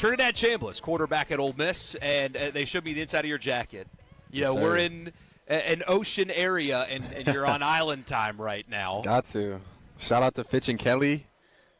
Trinidad Chambliss, quarterback at Ole Miss, and they showed me the inside of your jacket. You know, we're in an ocean area, and you're on island time right now. Got to. Shout out to Fitch and Kelly,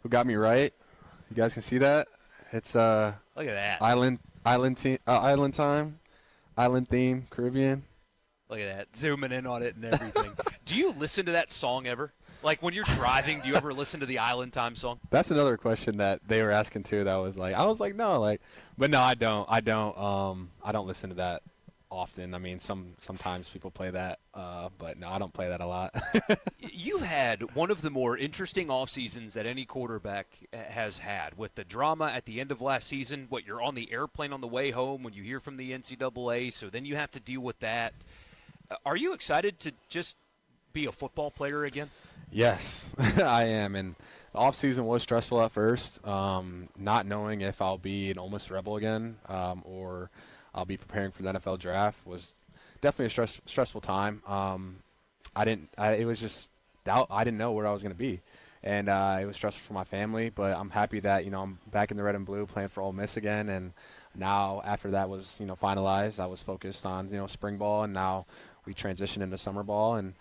who got me right. You guys can see that. It's look at that island time, island theme, Caribbean. Look at that, zooming in on it and everything. Do you listen to that song ever? Like when you're driving, do you ever listen to the Island Time song? That's another question that they were asking too. I was like, no, but no, I don't. I don't listen to that often. I mean, sometimes people play that, but no, I don't play that a lot. You've had one of the more interesting off seasons that any quarterback has had, with the drama at the end of last season. What, you're on the airplane on the way home when you hear from the NCAA, so then you have to deal with that. Are you excited to just be a football player again? Yes, I am. And the offseason was stressful at first, not knowing if I'll be an Ole Miss Rebel again or I'll be preparing for the NFL draft was definitely a stressful time. It was just doubt. I didn't know where I was going to be. And it was stressful for my family, but I'm happy that, I'm back in the red and blue playing for Ole Miss again. And now after that was, finalized, I was focused on, spring ball, and now we transition into summer ball and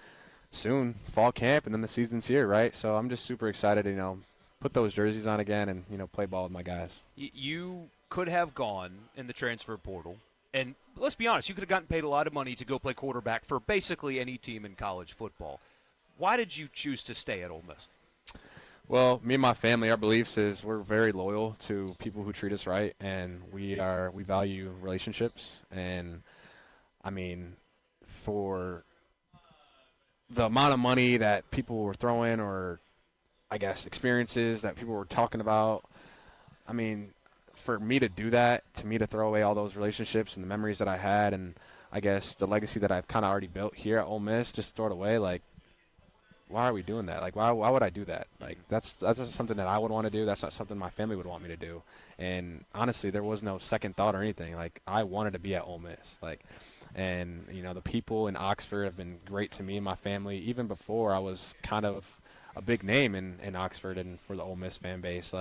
soon fall camp, and then the season's here, right? So I'm just super excited to, put those jerseys on again and, play ball with my guys. You could have gone in the transfer portal, and let's be honest, you could have gotten paid a lot of money to go play quarterback for basically any team in college football. Why did you choose to stay at Ole Miss? Well, me and my family, our beliefs is we're very loyal to people who treat us right, and we value relationships. And I mean, for the amount of money that people were throwing, or I guess experiences that people were talking about, I mean, for me to do that, to throw away all those relationships and the memories that I had, and I guess the legacy that I've kind of already built here at Ole Miss, just throw it away, why are we doing that? Why would I do that? That's just something that I would want to do. That's not something my family would want me to do. And honestly, there was no second thought or anything. I wanted to be at Ole Miss. And the people in Oxford have been great to me and my family. Even before I was kind of a big name in Oxford and for the Ole Miss fan base.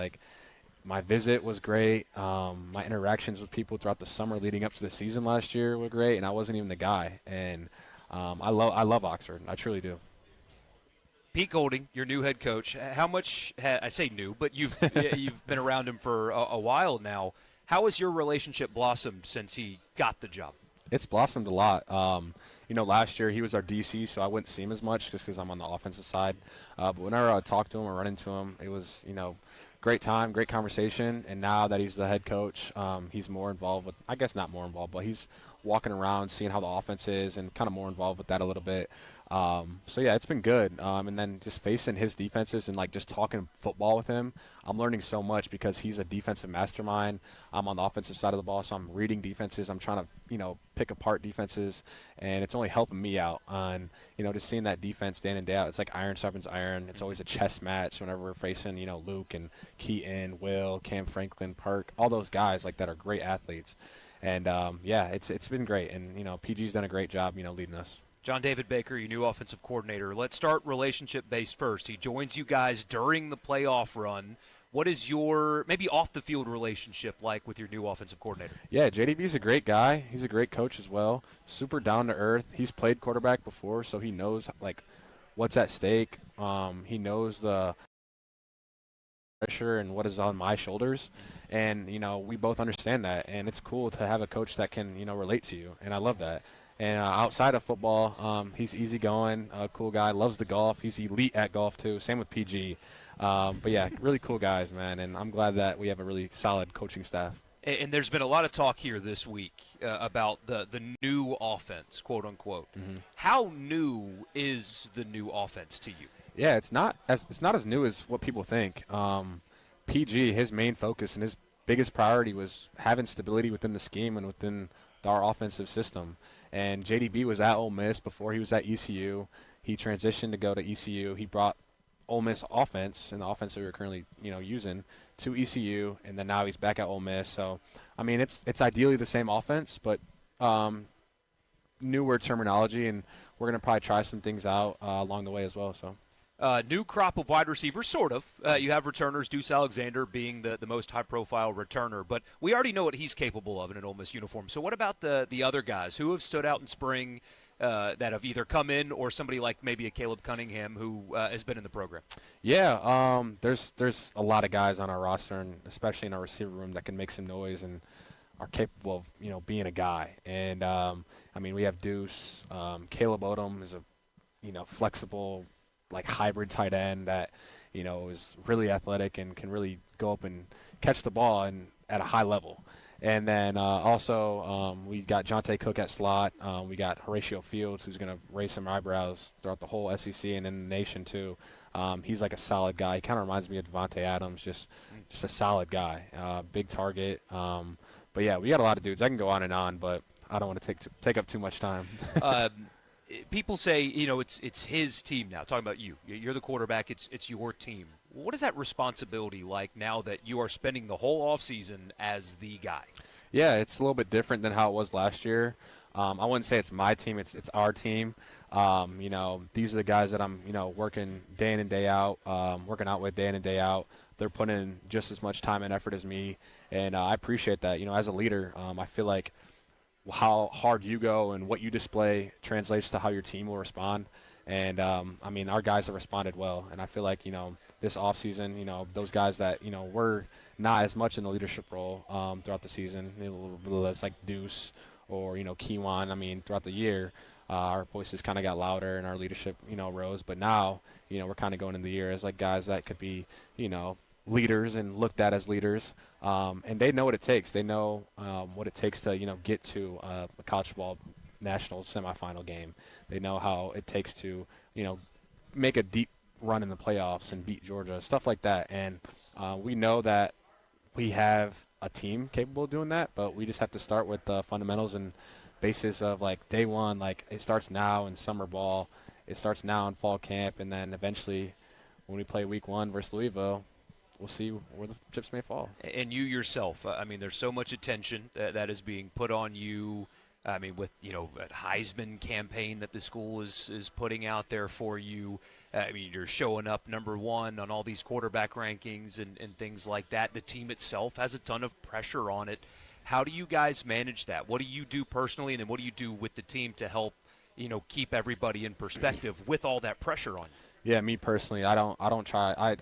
My visit was great. My interactions with people throughout the summer leading up to the season last year were great, and I wasn't even the guy. And I love Oxford. I truly do. Pete Golding, your new head coach, how much, I say new, but you've been around him for a while now. How has your relationship blossomed since he got the job? It's blossomed a lot. Last year he was our DC, so I wouldn't see him as much just because I'm on the offensive side. But whenever I would talk to him or run into him, it was, great time, great conversation. And now that he's the head coach, he's more involved with, I guess not more involved, but he's walking around, seeing how the offense is, and kind of more involved with that a little bit. So yeah, it's been good. And then just facing his defenses and just talking football with him, I'm learning so much because he's a defensive mastermind. I'm on the offensive side of the ball, so I'm reading defenses. I'm trying to, pick apart defenses, and it's only helping me out on, just seeing that defense day in and day out. It's like iron sharpens iron. It's always a chess match whenever we're facing, Luke and Keaton, Will, Cam Franklin, Park, all those guys that are great athletes. And it's been great. And, PG's done a great job, leading us. John David Baker, your new offensive coordinator. Let's start relationship-based first. He joins you guys during the playoff run. What is your maybe off-the-field relationship like with your new offensive coordinator? Yeah, JDB's a great guy. He's a great coach as well. Super down-to-earth. He's played quarterback before, so he knows, what's at stake. He knows the pressure and what is on my shoulders. And, we both understand that. And it's cool to have a coach that can, relate to you. And I love that. And outside of football, he's easygoing, cool guy, loves the golf. He's elite at golf, too. Same with PG. But, yeah, really cool guys, man. And I'm glad that we have a really solid coaching staff. And there's been a lot of talk here this week about the new offense, quote unquote. Mm-hmm. How new is the new offense to you? Yeah, it's not as new as what people think. PG, his main focus and his biggest priority was having stability within the scheme and within our offensive system. And JDB was at Ole Miss before he was at ECU. He transitioned to go to ECU. He brought Ole Miss offense and the offense that we're currently using to ECU, and then now he's back at Ole Miss. So, I mean, it's ideally the same offense, but newer terminology, and we're going to probably try some things out along the way as well. So, New crop of wide receivers, sort of. You have returners, Deuce Alexander being the most high-profile returner, but we already know what he's capable of in an Ole Miss uniform. So what about the other guys who have stood out in spring that have either come in or somebody like maybe a Caleb Cunningham who has been in the program? Yeah, there's a lot of guys on our roster, and especially in our receiver room, that can make some noise and are capable of being a guy. And I mean, we have Deuce, Caleb Odom is a flexible, like hybrid tight end that is really athletic and can really go up and catch the ball and at a high level. And then also we got Jonte Cook at slot. We got Horatio Fields, who's going to raise some eyebrows throughout the whole SEC and in the nation too. He's like a solid guy. He kind of reminds me of Devontae Adams, just a solid guy, big target. But yeah, we got a lot of dudes. I can go on and on, but I don't want to take up too much time. People say, it's his team now. Talking about you. You're the quarterback. It's your team. What is that responsibility like now that you are spending the whole offseason as the guy? Yeah, it's a little bit different than how it was last year. I wouldn't say it's my team. It's our team. These are the guys that I'm, working day in and day out, working out with day in and day out. They're putting in just as much time and effort as me, and I appreciate that. As a leader, I feel like how hard you go and what you display translates to how your team will respond. And, our guys have responded well. And I feel like, this offseason, those guys that, were not as much in the leadership role throughout the season, it's like Deuce or, Keywan, throughout the year, our voices kind of got louder and our leadership, rose. But now, we're kind of going into the year as like guys that could be, leaders and looked at as leaders, and they know what it takes. They know what it takes to get to a college football national semifinal game. They know how it takes to make a deep run in the playoffs and beat Georgia, stuff like that. And we know that we have a team capable of doing that, but we just have to start with the fundamentals and basis of like day one. Like it starts now in summer ball, it starts now in fall camp, and then eventually when we play week 1 versus Louisville, we'll see where the chips may fall. And you yourself, there's so much attention that is being put on you. With a Heisman campaign that the school is putting out there for you. You're showing up number 1 on all these quarterback rankings and things like that. The team itself has a ton of pressure on it. How do you guys manage that? What do you do personally, and then what do you do with the team to help keep everybody in perspective with all that pressure on you? Yeah, me personally, I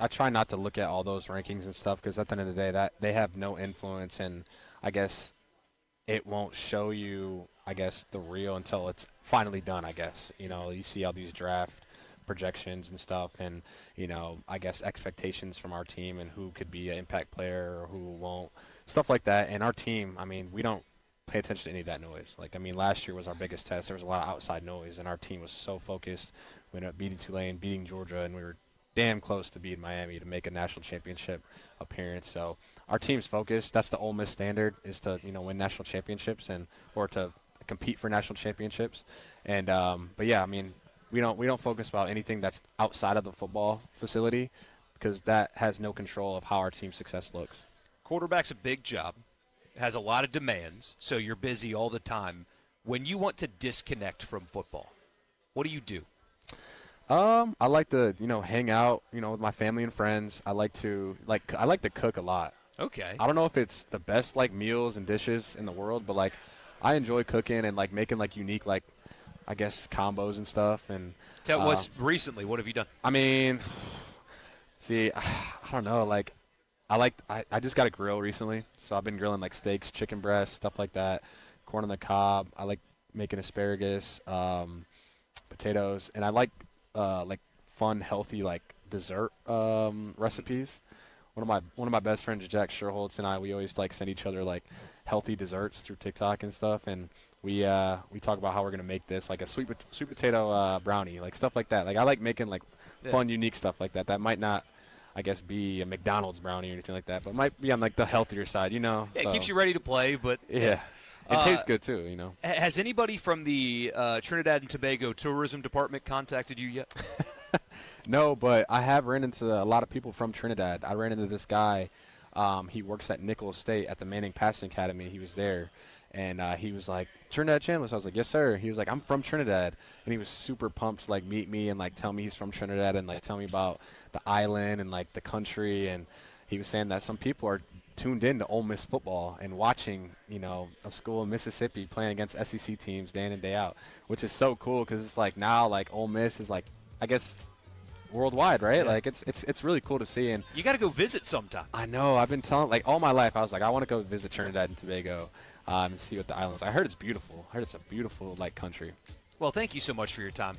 try not to look at all those rankings and stuff, because at the end of the day, that they have no influence, and I guess it won't show you, the real until it's finally done, I guess. You see all these draft projections and stuff, and expectations from our team and who could be an impact player or who won't, stuff like that. And our team, we don't pay attention to any of that noise. Last year was our biggest test. There was a lot of outside noise, and our team was so focused. We ended up beating Tulane, beating Georgia, and we were damn close to beating Miami to make a national championship appearance. So our team's focused. That's the Ole Miss standard, is to win national championships or to compete for national championships. And but yeah, we don't focus about anything that's outside of the football facility, because that has no control of how our team's success looks. Quarterback's a big job, has a lot of demands, so you're busy all the time. When you want to disconnect from football, what do you do? I like to, hang out, with my family and friends. I like to cook a lot. Okay. I don't know if it's the best meals and dishes in the world, but I enjoy cooking and making unique combos and stuff. And tell us recently, what have you done? See, I don't know. I just got a grill recently, so I've been grilling steaks, chicken breasts, stuff like that, corn on the cob. I like making asparagus, potatoes, and I like fun, healthy dessert recipes. One of my best friends, Jack Sherholtz, and we always send each other healthy desserts through TikTok and stuff, and we talk about how we're gonna make this a sweet potato brownie, stuff like that. I like making fun, unique stuff like that. That might not, be a McDonald's brownie or anything like that, but might be on the healthier side, Yeah, so. It keeps you ready to play, but yeah. It tastes good too, Has anybody from the Trinidad and Tobago tourism department contacted you yet? No, but I have ran into a lot of people from Trinidad. I ran into this guy. He works at Nichols State at the Manning Passing Academy. He was there, And he was like, Trinidad Chambliss. I was like, yes, sir. He was like, I'm from Trinidad. And he was super pumped to, like, meet me and, like, tell me he's from Trinidad and, like, tell me about the island and, like, the country. And he was saying that some people are tuned in to Ole Miss football and watching, you know, a school in Mississippi playing against SEC teams day in and day out, which is so cool because it's like now, like, Ole Miss is, like, I guess worldwide, right? Yeah. Like, it's really cool to see. And You got to go visit sometime. I know I've been telling, like, all my life I was like, I want to go visit Trinidad and Tobago and see what the islands. I heard it's beautiful. I heard it's a beautiful, like, country. Well, thank you so much for your time.